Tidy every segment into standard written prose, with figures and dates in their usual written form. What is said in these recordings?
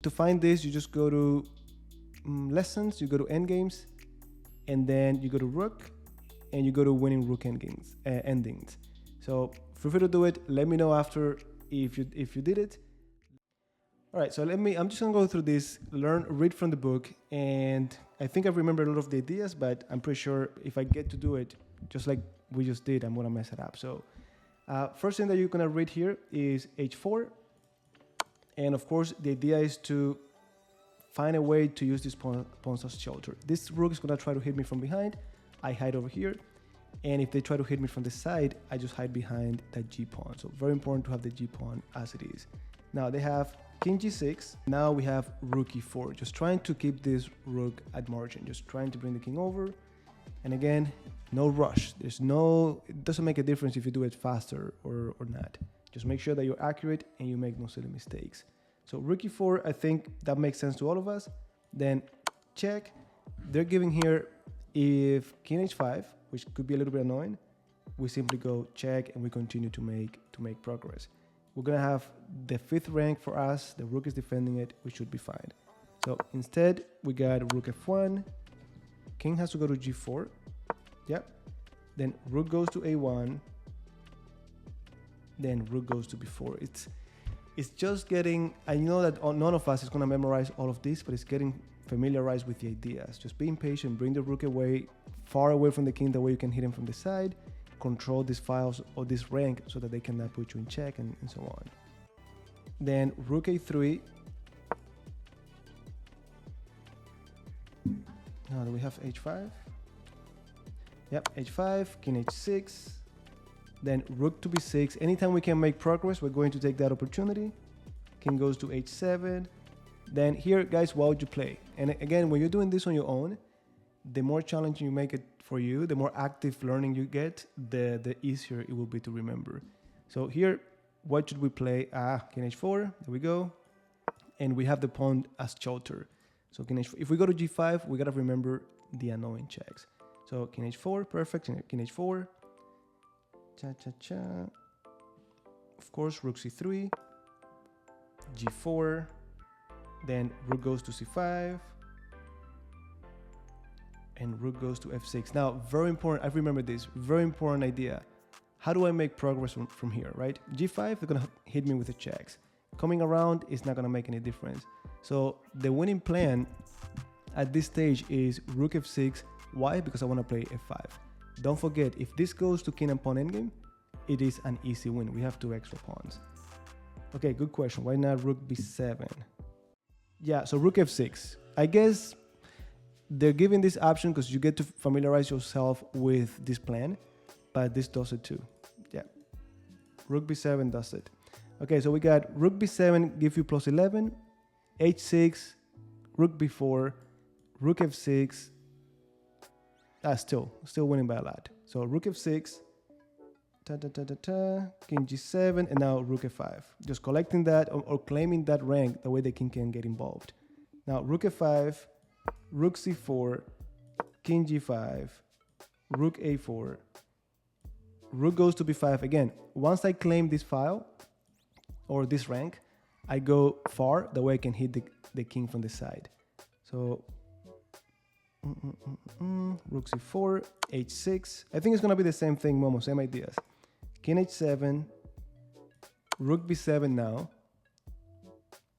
to find this, you just go to lessons, you go to endgames, and then you go to rook, and you go to winning rook endings. So feel free to do it. Let me know after if you did it. All right, so I'm just gonna go through this, read from the book, and I think I remember a lot of the ideas, but I'm pretty sure if I get to do it, just like we just did, I'm gonna mess it up. So first thing that you're gonna read here is h4, and of course the idea is to find a way to use this pawns as shelter. This rook is gonna try to hit me from behind, I hide over here, and if they try to hit me from the side, I just hide behind that g pawn. So very important to have the g pawn as it is. Now they have king g6. Now we have rook e4, just trying to keep this rook at margin, just trying to bring the king over. And again, no rush. It doesn't make a difference if you do it faster or not. Just make sure that you're accurate and you make no silly mistakes. So rook e4, I think that makes sense to all of us. Then check. They're giving here, if king h5, which could be a little bit annoying, we simply go check and we continue to make progress. We're gonna have the 5th rank for us. The rook is defending it. We should be fine. So instead, we got rook f1. King has to go to g4. Yep. Then rook goes to a1. Then rook goes to b4. It's just getting. I know that none of us is gonna memorize all of this, but it's getting familiarized with the ideas. Just being patient. Bring the rook away, far away from the king. That way you can hit him from the side. Control these files or this rank so that they cannot put you in check and so on. Then rook a3. Now do we have h5? Yep, h5, king h6. Then rook to b6. Anytime we can make progress, we're going to take that opportunity. King goes to h7. Then here, guys, what would you play? And again, when you're doing this on your own, the more challenging you make it for you, the more active learning you get, the easier it will be to remember. So here, what should we play? King h4, there we go. And we have the pawn as shelter. So king h4, if we go to g5, we gotta remember the annoying checks. So king h4, perfect, king h4. Cha-cha-cha. Of course, rook c3, g4, then rook goes to c5, and rook goes to f6. Now, very important, I remember this, very important idea. How do I make progress from here, right? g5, they're gonna hit me with the checks. Coming around is not gonna make any difference. So the winning plan at this stage is rook f6. Why? Because I wanna play f5. Don't forget, if this goes to king and pawn endgame, it is an easy win. We have 2 extra pawns. Okay, good question. Why not rook b7? Yeah, so rook f6. I guess they're giving this option because you get to familiarize yourself with this plan, but this does it too. Yeah, rook b7 does it. Okay, so we got rook b7 give you plus 11, h6, rook b4, rook f6. Still winning by a lot. So rook f6, king g7, and now rook f5. Just collecting that or claiming that rank, the way the king can get involved. Now rook f5, rook c4, king g5, rook a4, rook goes to b5. Again, once I claim this file or this rank, I go far, the way I can hit the king from the side. So rook c4, h6. I think it's gonna be the same thing, Momo, same ideas. King h7, rook b7 now,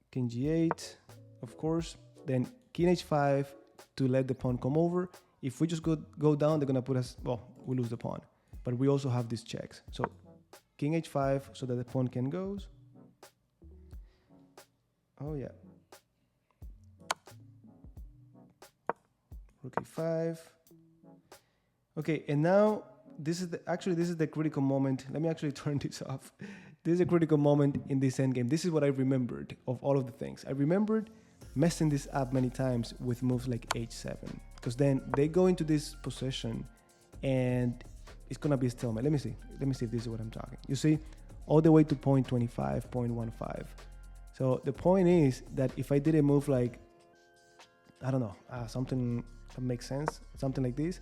king g8, of course, then king h5 to let the pawn come over. If we just go down, they're gonna put us, well, we lose the pawn, but we also have these checks. So king h5 so that the pawn can go. Oh yeah. Rook a5. Okay, and now this is the critical moment. Let me actually turn this off. This is a critical moment in this endgame. This is what I remembered of all of the things. I remembered messing this up many times with moves like h7, because then they go into this position and it's gonna be a stalemate. Let me see if this is what I'm talking. You see, all the way to point 25, 0.15. So the point is that if I did a move like, I don't know, something that makes sense, something like this,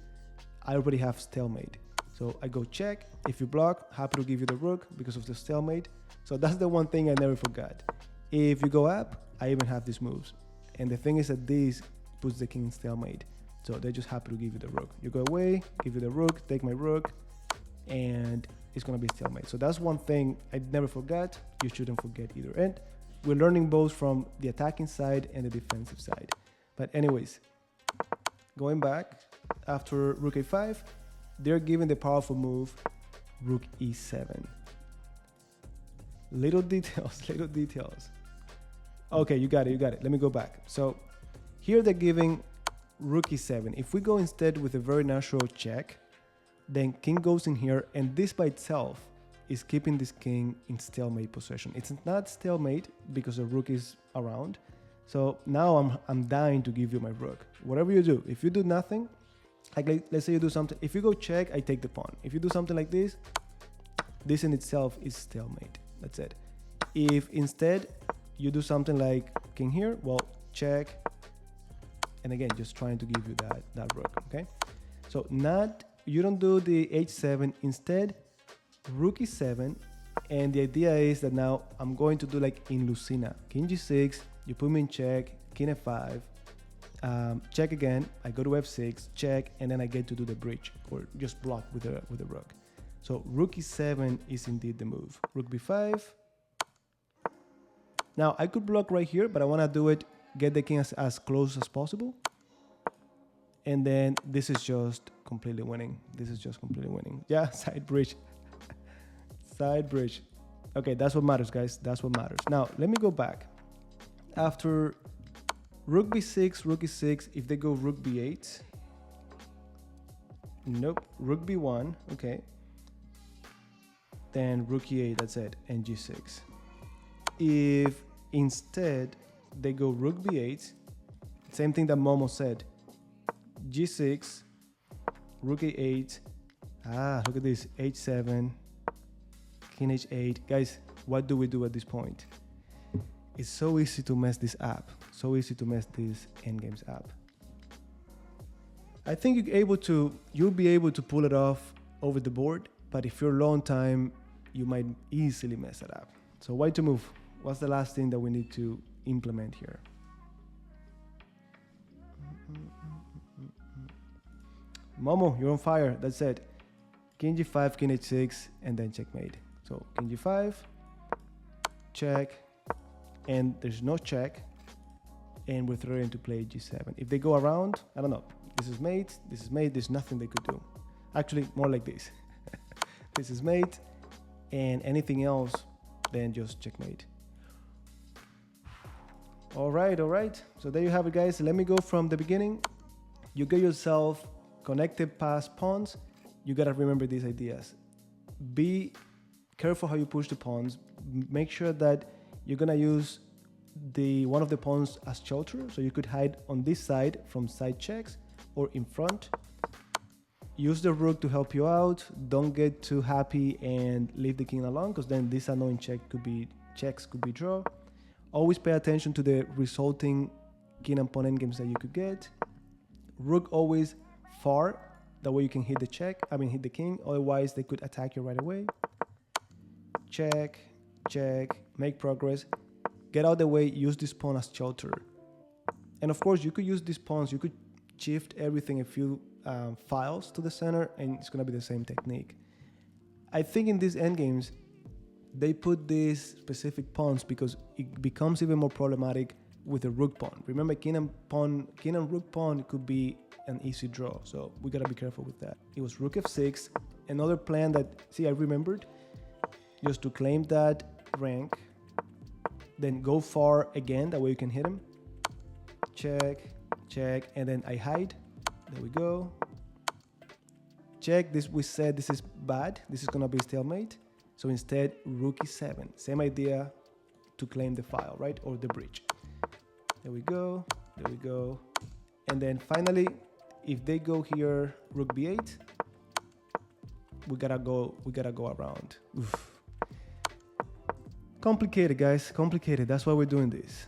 I already have stalemate. So I go check. If you block, happy to give you the rook because of the stalemate. So that's the one thing I never forgot. If you go up, I even have these moves. And the thing is that this puts the king in stalemate. So they're just happy to give you the rook. You go away, give you the rook, take my rook, and it's gonna be stalemate. So that's one thing I never forgot. You shouldn't forget either. And we're learning both from the attacking side and the defensive side. But anyways, going back, after rook a5, they're given the powerful move, rook e7. Little details, little details. Okay, you got it. Let me go back. So here they're giving rook e7. If we go instead with a very natural check, then king goes in here, and this by itself is keeping this king in stalemate position. It's not stalemate because the rook is around. So now I'm dying to give you my rook. Whatever you do, if you do nothing, like let's say you do something, if you go check, I take the pawn. If you do something like this in itself is stalemate. That's it. If instead you do something like king here, well, check, and again, just trying to give you that rook, okay? So you don't do the h7, instead rook e7, and the idea is that now I'm going to do like in Lucina, king g6, you put me in check, king f5, check again, I go to f6, check, and then I get to do the bridge, or just block with the rook. So rook e7 is indeed the move. Rook b5. Now I could block right here, but I want to do it, get the king as close as possible. And then this is just completely winning. This is just completely winning. Yeah, side bridge. Side bridge. Okay, that's what matters, guys. That's what matters. Now, let me go back. After rook b6, rook e6, if they go rook b8. Nope. Rook b1. Okay. Then rook e8, that's it. And g6. If instead they go rook b8, same thing that Momo said. g6, rook a8, look at this, h7, king h8. Guys, what do we do at this point? It's so easy to mess this up, so easy to mess this endgames up. I think you'll be able to pull it off over the board, but if you're low on time, you might easily mess it up. So why to move? What's the last thing that we need to implement here? Momo, you're on fire. That's it. King g5, king h6, and then checkmate. So king g5, check, and there's no check, and we're throwing into play g7. If they go around, I don't know. This is mate, there's nothing they could do. Actually, more like this. This is mate, and anything else, then just checkmate. All right. So there you have it, guys. Let me go from the beginning. You get yourself connected past pawns. You gotta remember these ideas. Be careful how you push the pawns. Make sure that you're gonna use one of the pawns as shelter, so you could hide on this side from side checks or in front. Use the rook to help you out. Don't get too happy and leave the king alone, because then this annoying checks could be draw. Always pay attention to the resulting king and pawn endgames that you could get. Rook always far, that way you can hit the king, otherwise they could attack you right away. Check, make progress, get out of the way, use this pawn as shelter. And of course you could use these pawns, you could shift everything a few files to the center, and it's gonna be the same technique. I think in these endgames, they put these specific pawns because it becomes even more problematic with the rook pawn. Remember, king and rook pawn could be an easy draw, so we gotta be careful with that. It was rook f6, another plan that, I remembered, just to claim that rank, then go far again, that way you can hit him. Check, and then I hide. There we go. Check, we said this is bad, this is gonna be stalemate, so instead rook e7, same idea to claim the file, right, or the bridge. There we go, and then finally, if they go here, rook b8, we gotta go around. Oof. Complicated, guys, complicated. That's why we're doing this.